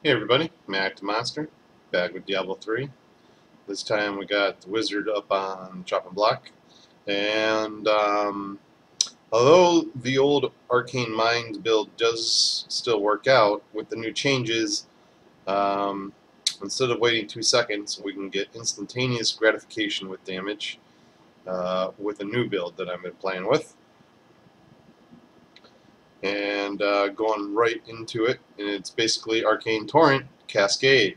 Hey everybody, Mac the Monster, back with Diablo 3. This time we got the Wizard up on chopping block. And although the old Arcane Mind build does still work out, with the new changes, um, instead of waiting 2 seconds, we can get instantaneous gratification with damage with a new build that I've been playing with. And going right into it, and it's basically Arcane Torment Cascade.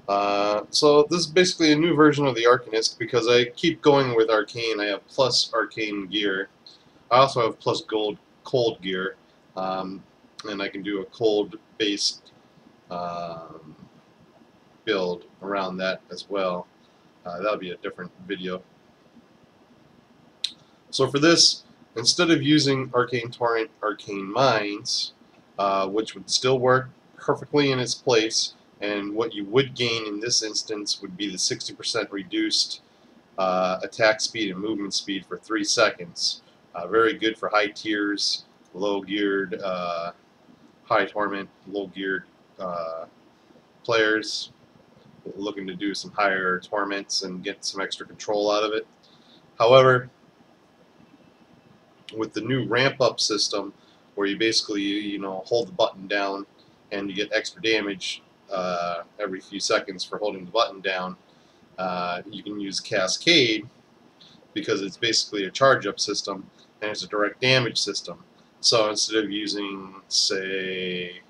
So this is basically a new version of the Arcanist because I keep going with Arcane. I have plus Arcane gear. I also have plus gold cold gear, and I can do a cold-based um, build around that as well. That'll be a different video. So for this, instead of using Arcane Torrent, Arcane Mines, which would still work perfectly in its place, and what you would gain in this instance would be the 60% reduced attack speed and movement speed for 3 seconds. Very good for high tiers, low-geared, high torment, low-geared players looking to do some higher torments and get some extra control out of it. However, with the new ramp-up system, where you basically hold the button down and you get extra damage every few seconds for holding the button down, you can use Cascade because it's basically a charge-up system and it's a direct damage system. So instead of using, say,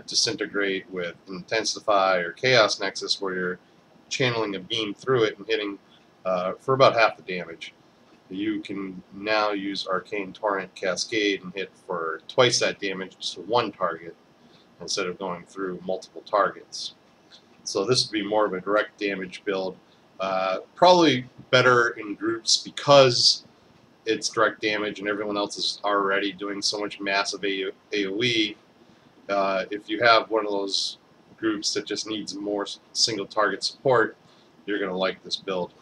Disintegrate with Intensify or Chaos Nexus, where you're channeling a beam through it and hitting for about half the damage, you can now use Arcane Torrent Cascade and hit for twice that damage to one target instead of going through multiple targets. So this would be more of a direct damage build. Probably better in groups because it's direct damage and everyone else is already doing so much massive AoE. If you have one of those groups that just needs more single target support, you're going to like this build.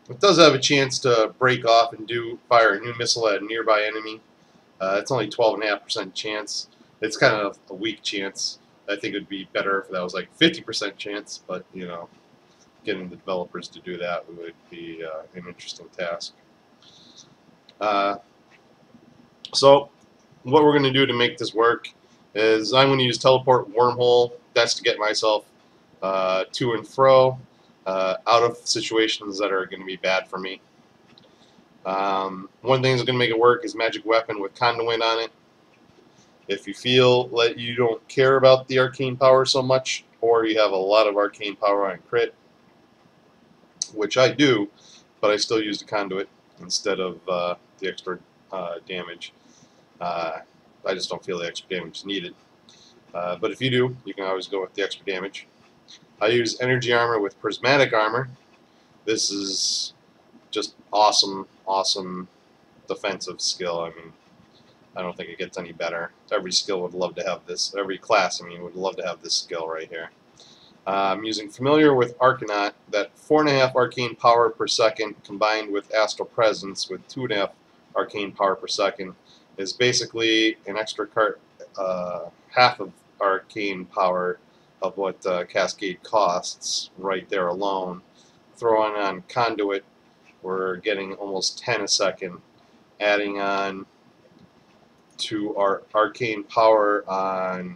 It does have a chance to break off and fire a new missile at a nearby enemy. It's only 12.5% chance. It's kind of a weak chance. I think it would be better if that was like 50% chance, but getting the developers to do that would be an interesting task. So what we're going to do to make this work is I'm going to use Teleport Wormhole. That's to get myself to and fro out of situations that are going to be bad for me. One thing that's going to make it work is Magic Weapon with Conduit on it. If you feel that you don't care about the arcane power so much, or you have a lot of arcane power on crit, which I do, but I still use the Conduit instead of the extra damage. I just don't feel the extra damage is needed. But if you do, you can always go with the extra damage. I use Energy Armor with Prismatic Armor. This is just awesome, awesome defensive skill. I mean, I don't think it gets any better. Every skill would love to have this. Every class, I mean, would love to have this skill right here. I'm using Familiar with Arcanist. That 4.5 arcane power per second combined with Astral Presence with 2.5 arcane power per second is basically an extra half of arcane power of what Cascade costs right there alone. Throwing on Conduit, we're getting almost 10 a second. Adding on to our arcane power on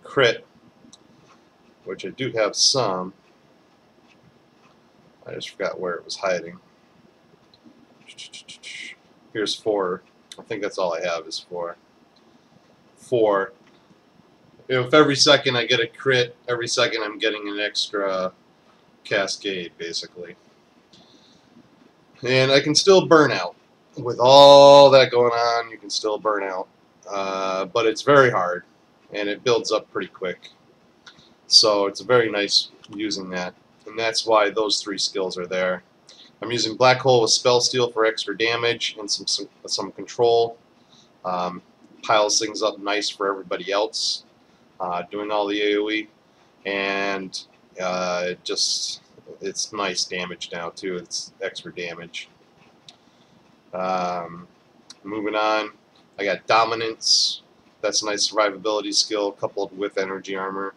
crit, which I do have some. I just forgot where it was hiding. Here's 4. I think that's all I have is 4. 4. If every second I get a crit, every second I'm getting an extra cascade, basically. And I can still burn out. With all that going on, you can still burn out. But it's very hard, and it builds up pretty quick. So it's very nice using that. And that's why those 3 skills are there. I'm using Black Hole with Spell Steal for extra damage and some control. Piles things up nice for everybody else. Doing all the AoE. And it's nice damage now too. It's extra damage. Moving on, I got Dominance. That's a nice survivability skill coupled with energy armor.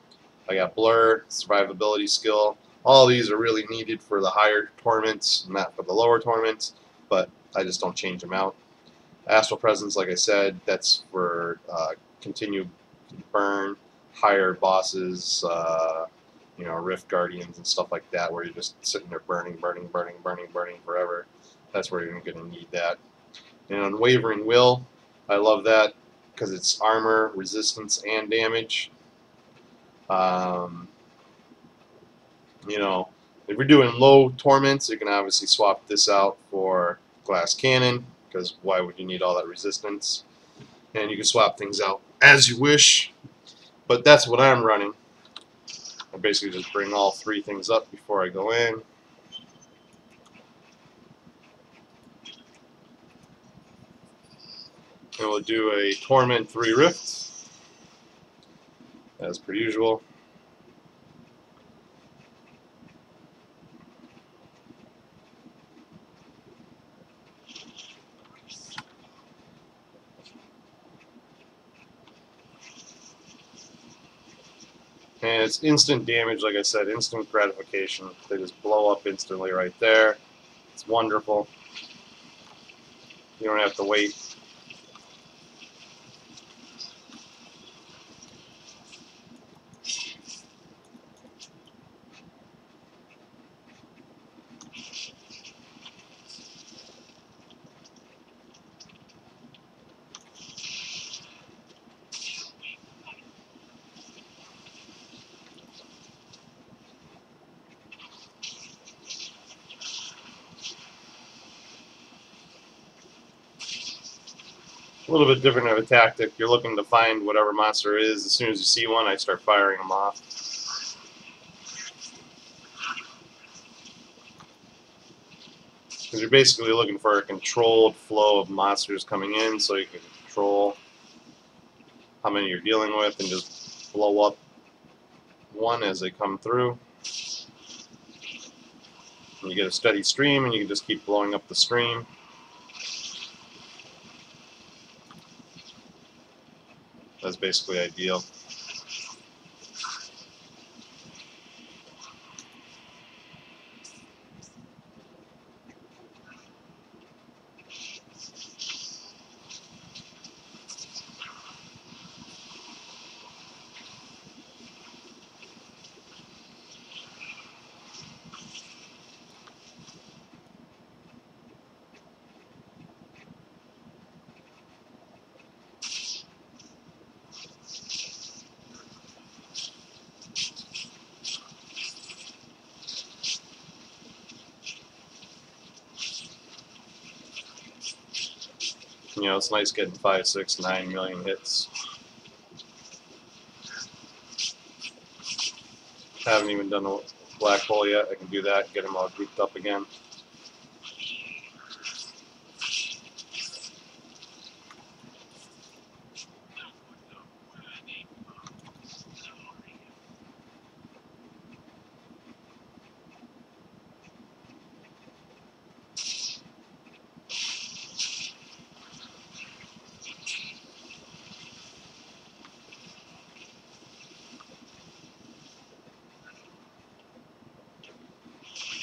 I got Blur, survivability skill. All these are really needed for the higher torments, not for the lower torments, but I just don't change them out. Astral Presence, like I said, that's for continued burn, higher bosses, Rift Guardians and stuff like that, where you're just sitting there burning forever. That's where you're going to need that. And Unwavering Will, I love that because it's armor, resistance, and damage. If you're doing low torments, you can obviously swap this out for Glass Cannon, because why would you need all that resistance? And you can swap things out as you wish, but that's what I'm running. I basically just bring all three things up before I go in. And we'll do a Torment 3 Rift, as per usual. And it's instant damage, like I said, instant gratification. They just blow up instantly right there. It's wonderful. You don't have to wait. A little bit different of a tactic. You're looking to find whatever monster it is. As soon as you see one, I start firing them off. Because you're basically looking for a controlled flow of monsters coming in, so you can control how many you're dealing with and just blow up one as they come through. And you get a steady stream, and you can just keep blowing up the stream. That's basically ideal. It's nice getting 5, 6, 9 million hits. Haven't even done a black hole yet. I can do that and get them all grouped up again.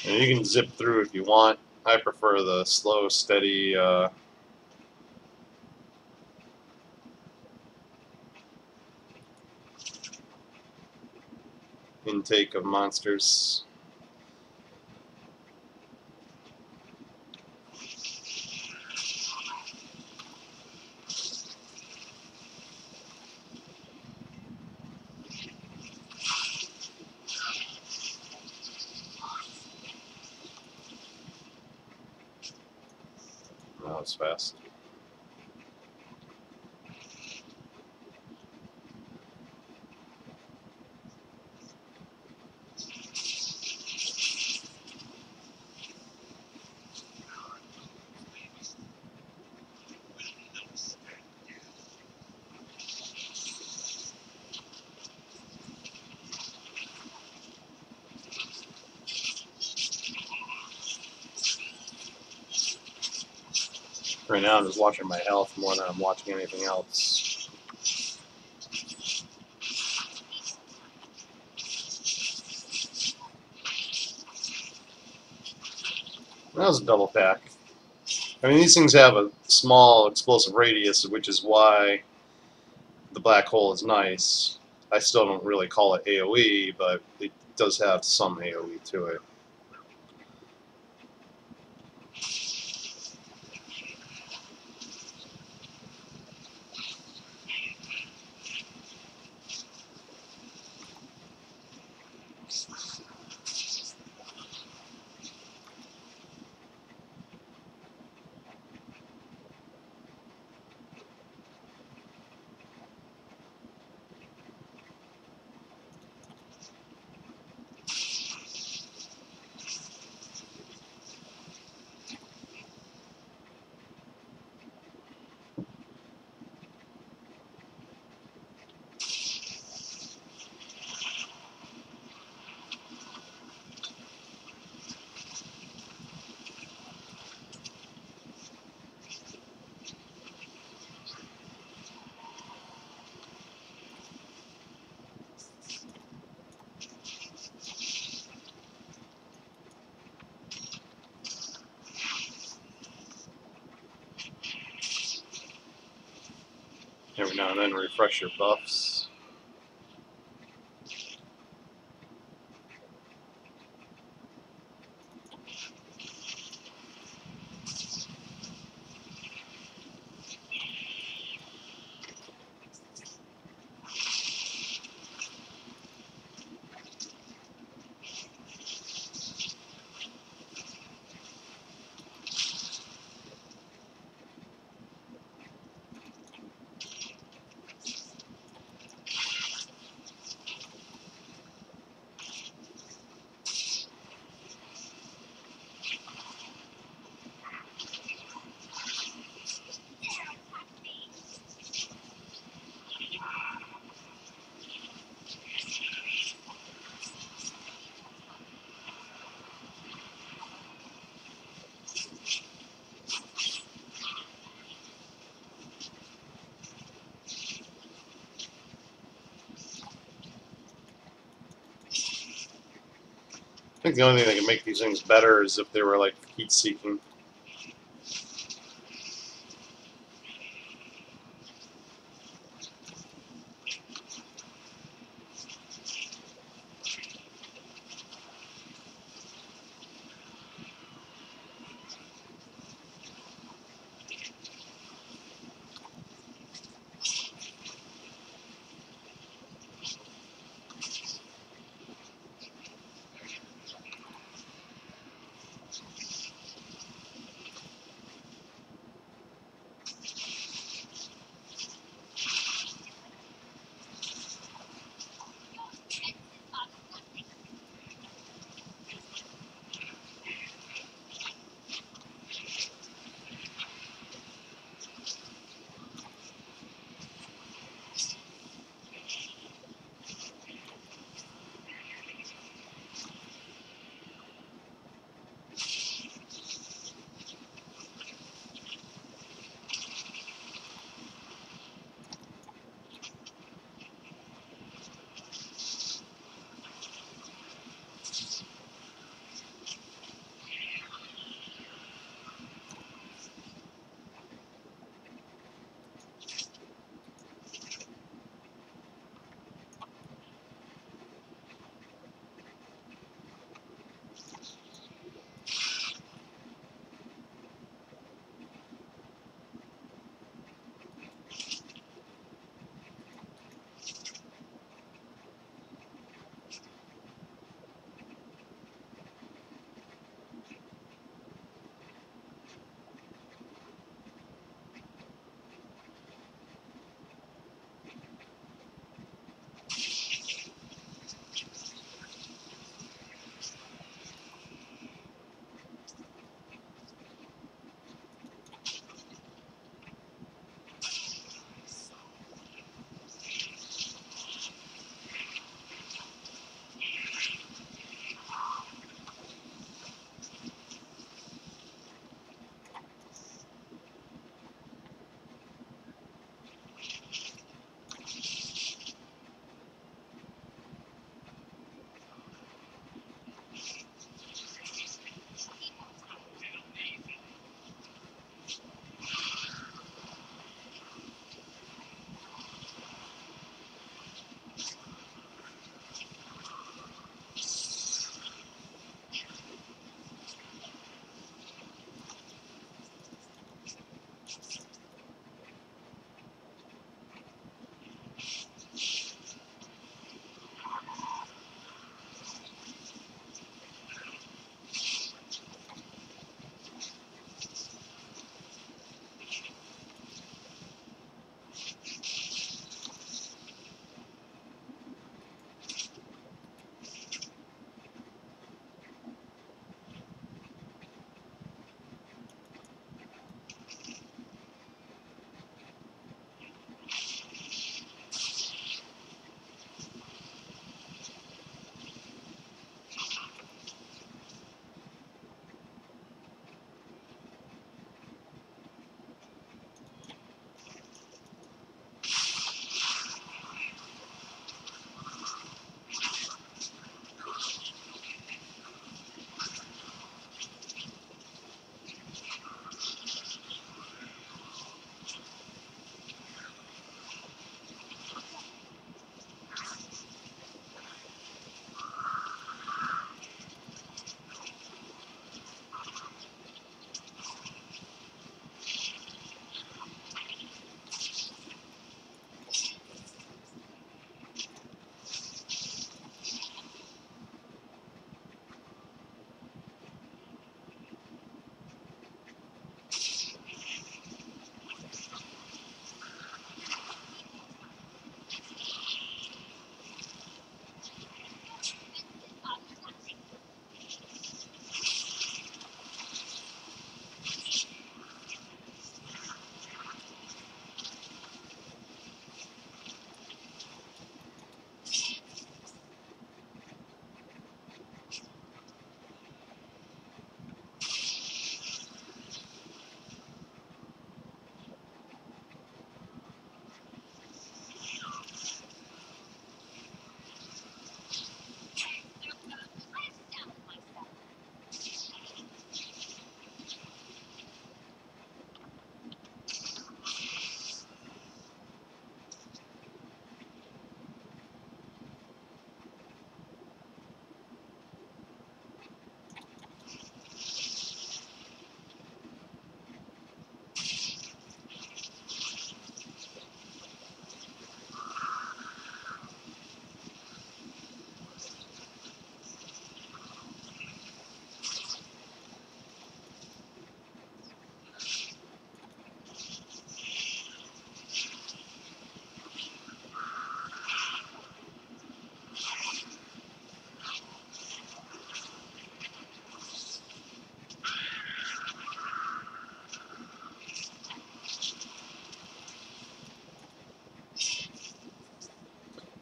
And you can zip through if you want. I prefer the slow, steady intake of monsters. That was fast. Right now, I'm just watching my health more than I'm watching anything else. That was a double pack. I mean, these things have a small explosive radius, which is why the black hole is nice. I still don't really call it AoE, but it does have some AoE to it. Every now and then, refresh your buffs. I think the only thing that can make these things better is if they were like heat-seeking.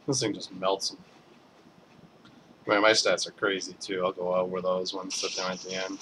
This thing just melts them. Man, my stats are crazy too. I'll go over those ones at the end.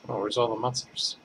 Oh, where's all the monsters?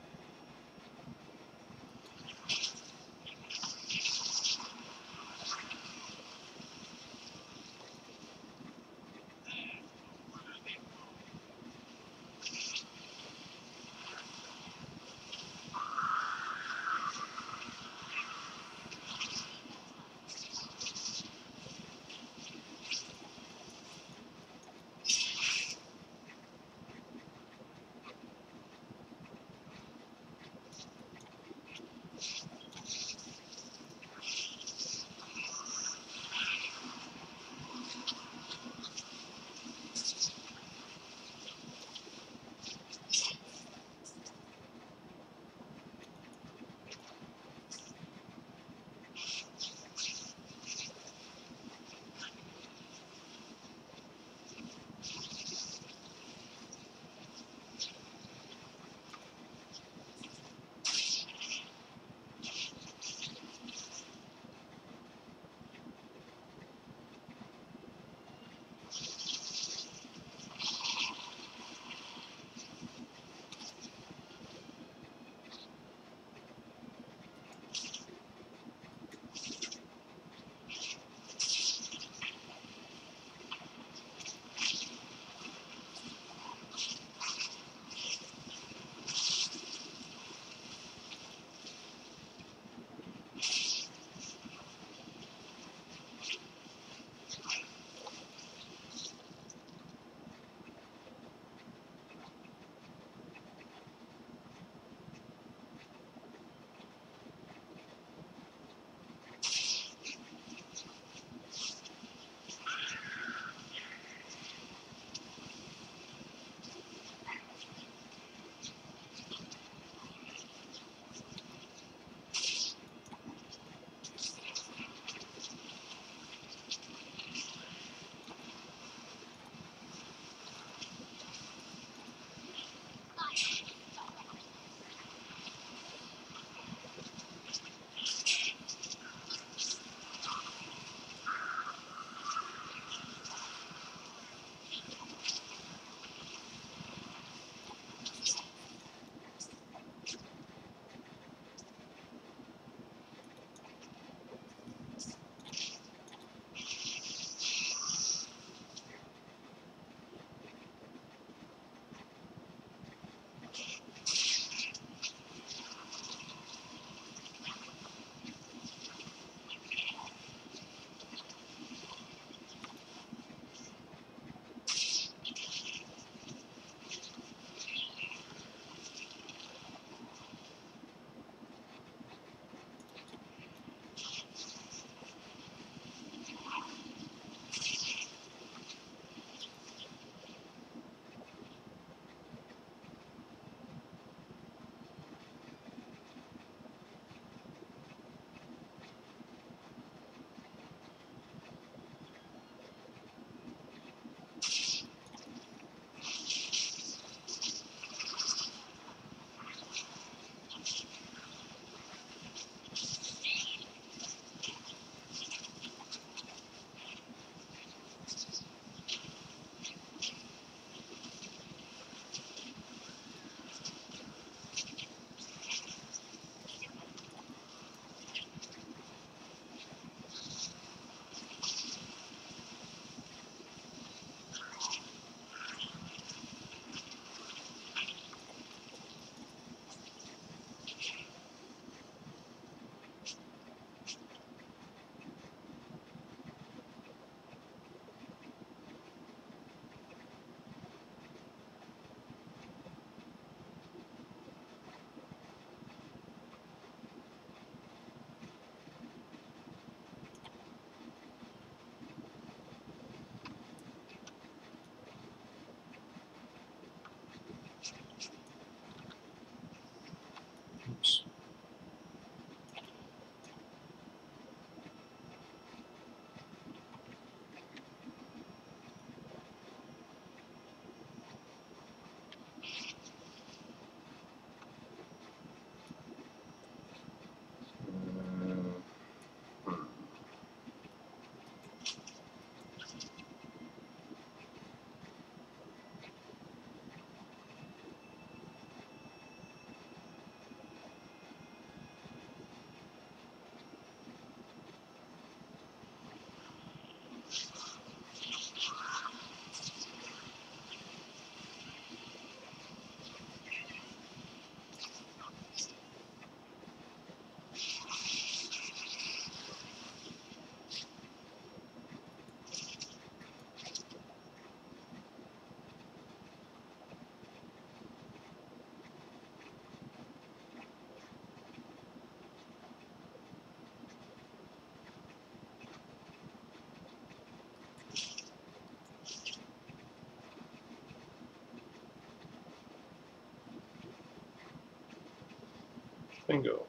Bingo.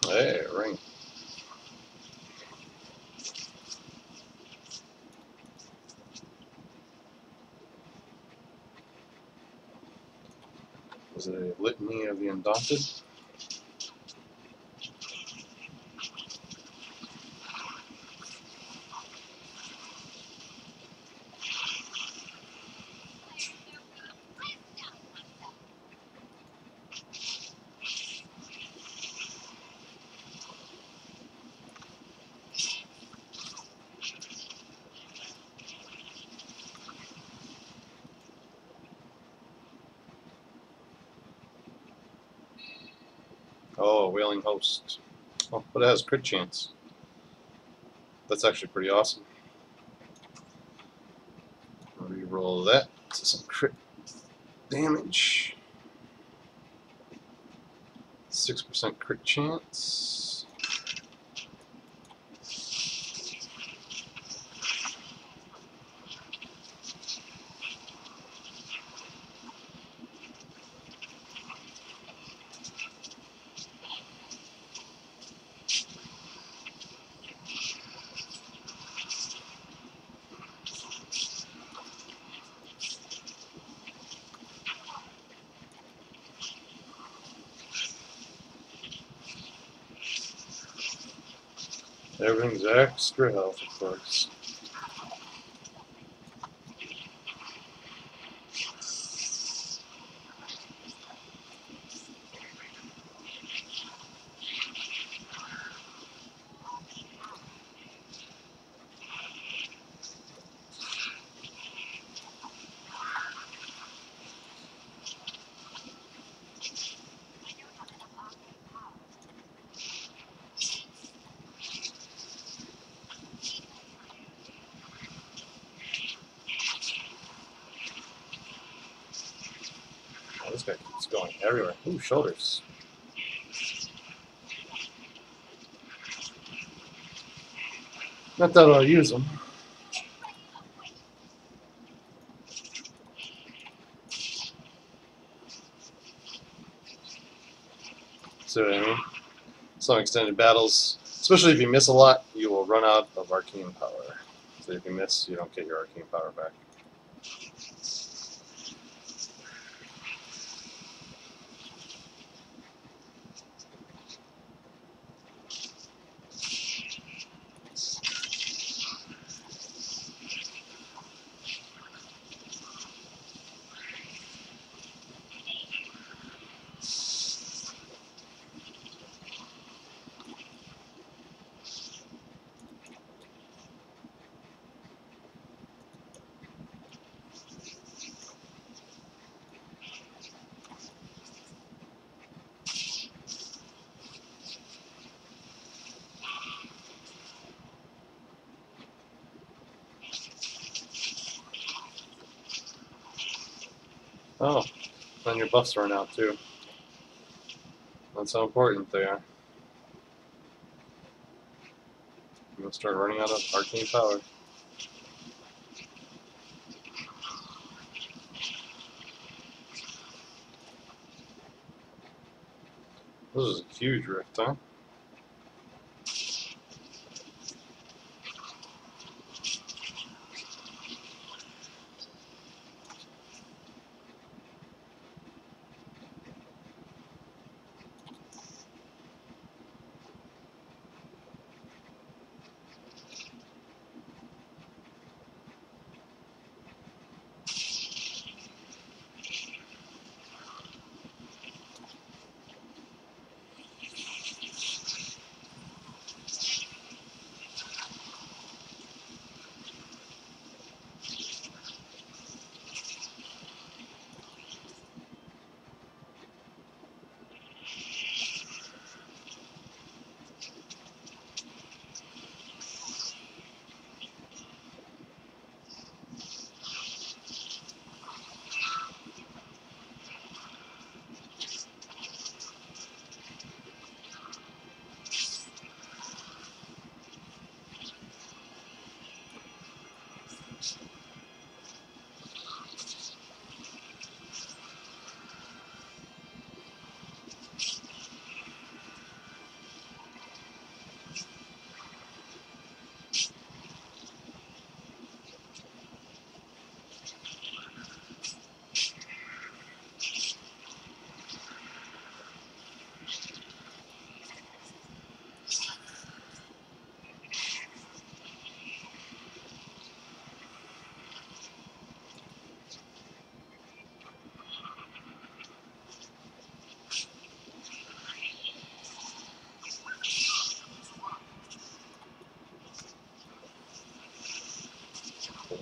Hey, ring. Was it a litany of the undaunted? Oh, Wailing Host. Oh, but it has crit chance. That's actually pretty awesome. Reroll that to some crit damage. 6% crit chance. Everything's extra health, of course. Oh, this guy keeps going everywhere. Ooh, shoulders. Not that I'll use them. See what I mean? Some extended battles, especially if you miss a lot, you will run out of arcane power. So if you miss, you don't get your arcane power back. Oh, then your buffs run out too. That's how important they are. You'll start running out of arcane power. This is a huge rift, huh?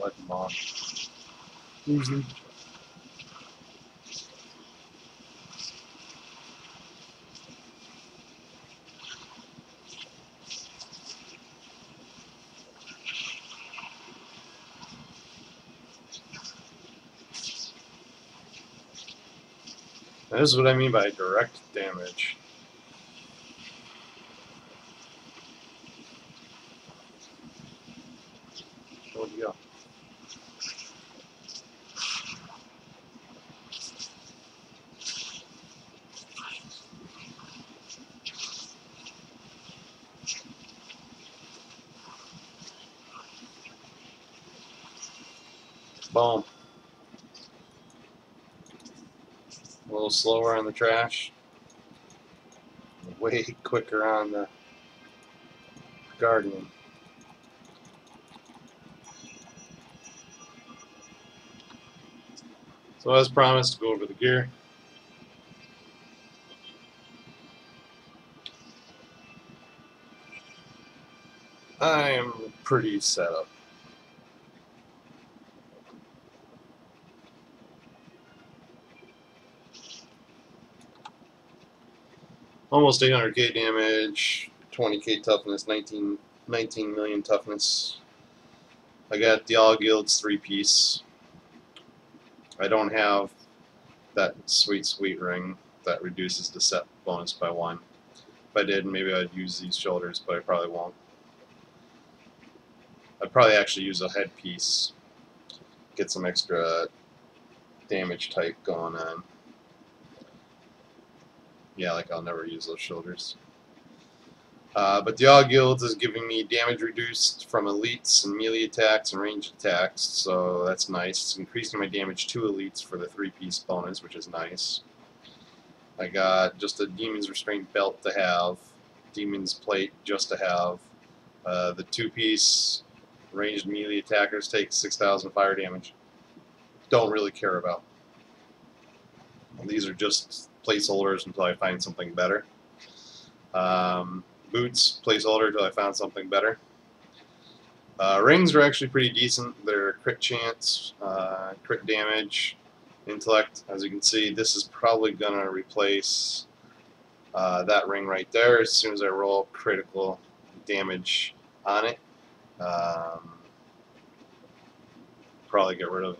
Let them on. Usually. This is what I mean by direct damage. Where'd you go? Boom. A little slower on the trash. Way quicker on the Guardian. So as promised, go over the gear. I am pretty set up. Almost 800k damage, 20k toughness, 19 million toughness. I got the All Guilds 3-piece. I don't have that sweet ring that reduces the set bonus by 1. If I did, maybe I'd use these shoulders, but I probably won't. I'd probably actually use a headpiece, get some extra damage type going on. Yeah, like I'll never use those shoulders. But the All Guilds is giving me damage reduced from elites and melee attacks and ranged attacks, so that's nice. It's increasing my damage to elites for the 3-piece bonus, which is nice. I got just a Demon's Restraint belt to have, Demon's Plate just to have. The 2-piece ranged melee attackers take 6,000 fire damage. Don't really care about. These are just placeholders until I find something better. Boots, placeholder until I found something better. Rings are actually pretty decent. They're crit chance, crit damage, intellect. As you can see, this is probably going to replace that ring right there as soon as I roll critical damage on it. Probably get rid of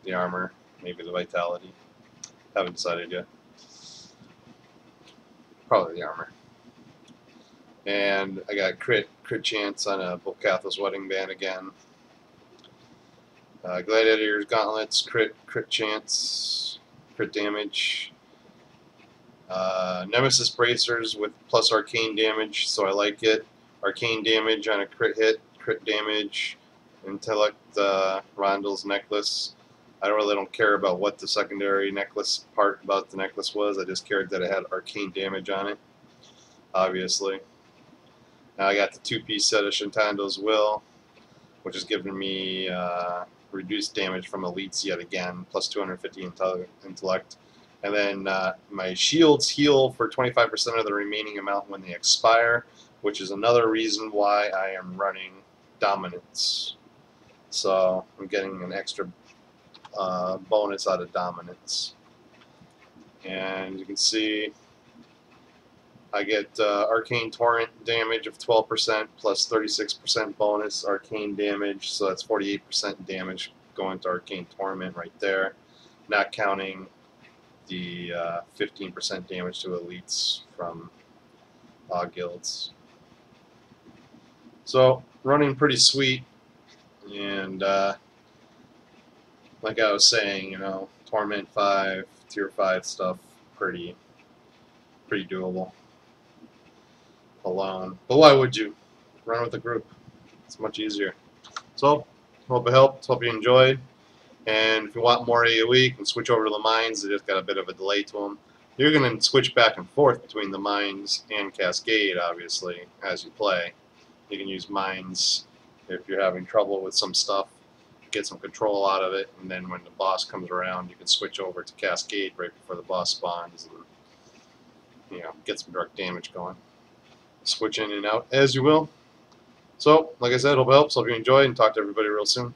the armor, maybe the vitality. Haven't decided yet. Probably the armor. And I got crit chance on a Volcathos Wedding Band again. Gladiator's Gauntlets, crit chance, crit damage. Nemesis Bracers with plus arcane damage, so I like it. Arcane damage on a crit hit, crit damage. Intellect Rondell's necklace. I really don't care about what the secondary necklace part about the necklace was. I just cared that it had arcane damage on it, obviously. Now I got the 2-piece set of Shintando's Will, which is giving me reduced damage from elites yet again, plus 250 intellect. And then my shields heal for 25% of the remaining amount when they expire, which is another reason why I am running Dominance. So I'm getting an extra bonus out of Dominance. And you can see I get Arcane Torment damage of 12% plus 36% bonus Arcane damage, so that's 48% damage going to Arcane Torment right there, not counting the 15% damage to elites from guilds. So running pretty sweet. And like I was saying, you know, Torment 5, Tier 5 stuff, pretty doable alone. But why would you? Run with a group. It's much easier. So, hope it helped. Hope you enjoyed. And if you want more AoE, you can switch over to the mines. They just got a bit of a delay to them. You're going to switch back and forth between the mines and Cascade, obviously, as you play. You can use mines if you're having trouble with some stuff, get some control out of it, and then when the boss comes around, you can switch over to Cascade right before the boss spawns and, you know, get some direct damage going. Switch in and out as you will. So, like I said, hope it helps. Hope you enjoyed, and talk to everybody real soon.